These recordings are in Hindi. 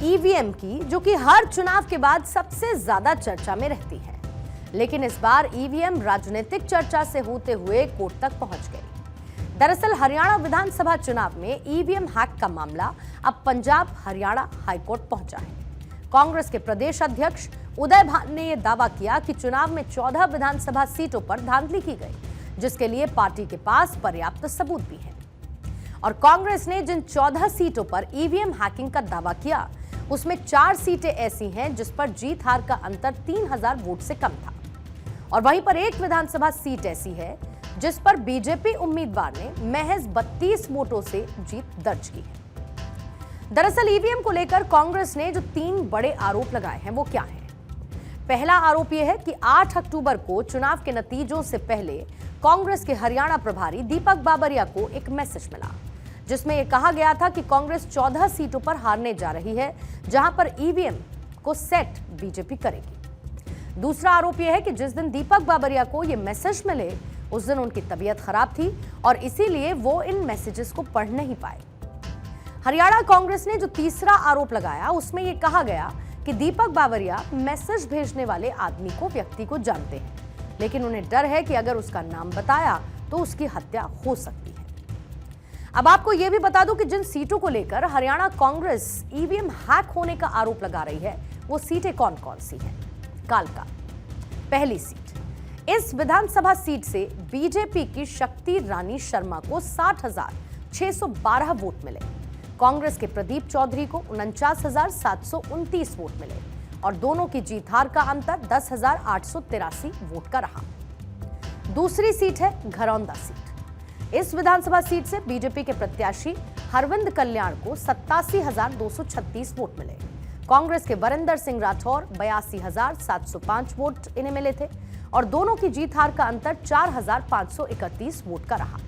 ईवीएम की, जो कि हर चुनाव के बाद सबसे ज्यादा चर्चा में रहती है। लेकिन इस बार ईवीएम राजनीतिक चर्चा से होते हुए कोर्ट तक पहुंच गई। दरअसल हरियाणा विधानसभा चुनाव में ईवीएम हैक का मामला अब पंजाब हरियाणा हाईकोर्ट पहुंचा है। कांग्रेस के प्रदेश अध्यक्ष उदय भान ने यह दावा किया कि चुनाव में 14 विधानसभा सीटों पर धांधली की गई, जिसके लिए पार्टी के पास पर्याप्त सबूत भी है। और कांग्रेस ने जिन 14 सीटों पर ईवीएम हैकिंग का दावा किया, उसमें 4 सीटें ऐसी हैं जिस पर जीत हार का अंतर 3000 वोट से कम था, और वहीं पर एक विधानसभा सीट ऐसी है जिस पर बीजेपी उम्मीदवार ने महज 32 वोटों से जीत दर्ज की है। दरअसल ईवीएम को लेकर कांग्रेस ने जो 3 बड़े आरोप लगाए हैं वो क्या हैं? पहला आरोप यह है कि 8 अक्टूबर को चुनाव के नतीजों से पहले कांग्रेस के हरियाणा प्रभारी दीपक बाबरिया को एक मैसेज मिला, जिसमें यह कहा गया था कि कांग्रेस 14 सीटों पर हारने जा रही है, जहां पर ईवीएम को सेट बीजेपी करेगी। दूसरा आरोप यह है कि जिस दिन दीपक बाबरिया को यह मैसेज मिले, उस दिन उनकी तबीयत खराब थी और इसीलिए वो इन मैसेजेस को पढ़ नहीं पाए। हरियाणा कांग्रेस ने जो तीसरा आरोप लगाया, उसमें यह कहा गया कि दीपक बाबरिया मैसेज भेजने वाले आदमी को, व्यक्ति को जानते हैं, लेकिन उन्हें डर है कि अगर उसका नाम बताया तो उसकी हत्या हो सकती है। अब आपको यह भी बता दूं कि जिन सीटों को लेकर हरियाणा कांग्रेस ईवीएम हैक होने का आरोप लगा रही है, वो सीटें कौन कौन सी हैं? कालका पहली सीट। इस विधानसभा सीट से बीजेपी की शक्ति रानी शर्मा को 60,612 वोट मिले। कांग्रेस के प्रदीप चौधरी को 49,729 वोट मिले और दोनों की जीत हार का अंतर 10,883 वोट का रहा। दूसरी सीट है घरौंदा सीट। इस विधानसभा सीट से बीजेपी के प्रत्याशी हरविंद कल्याण को 87,236 वोट मिले। कांग्रेस के वरिंदर सिंह राठौर 82,705 वोट इन्हें मिले थे और दोनों की जीत हार का अंतर 4,531 वोट का रहा।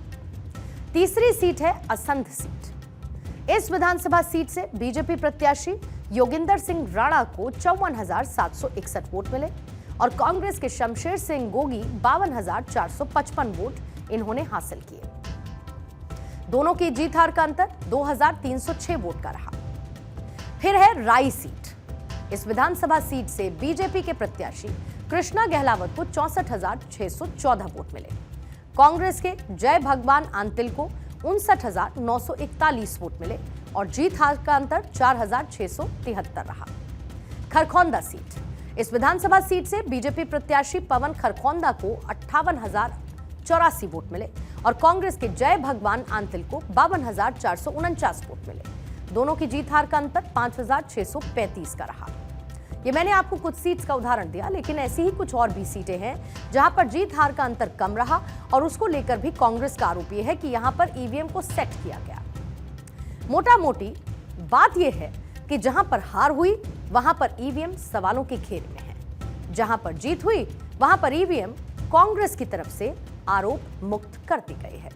तीसरी सीट है असंध सीट। इस विधानसभा सीट से बीजेपी प्रत्याशी योगिंदर सिंह राणा को 54,761 वोट मिले और कांग्रेस के शमशेर सिंह गोगी 52,455 वोट इन्होंने हासिल किए। दोनों की जीत हार का अंतर 2,306 वोट का रहा। फिर है राई सीट। इस विधानसभा सीट से बीजेपी के प्रत्याशी कृष्णा गहलावत को 64,614 वोट मिले। कांग्रेस के जय भगवान आंतिल को 59,941 वोट मिले और जीत हार का अंतर 4,673 रहा। खरखौंदा सीट। इस विधानसभा सीट से बीजेपी प्रत्याशी पवन खरखौंदा को 58,084 वोट मिले और कांग्रेस के जय भगवान आंतिल को 52,449 वोट मिले। दोनों की जीत हार का अंतर 5,635 का रहा। ये मैंने आपको कुछ सीट्स का उदाहरण दिया, लेकिन ऐसी ही कुछ और भी सीटें हैं जहां पर जीत हार का अंतर कम रहा और उसको लेकर भी कांग्रेस का आरोप यह है कि यहां पर ईवीएम को सेट किया गया। मोटा मोटी बात यह है कि जहां पर हार हुई वहां पर ईवीएम सवालों की घेरे में है, जहां पर जीत हुई वहां पर ईवीएम कांग्रेस की तरफ से आरोप मुक्त कर दी गई है।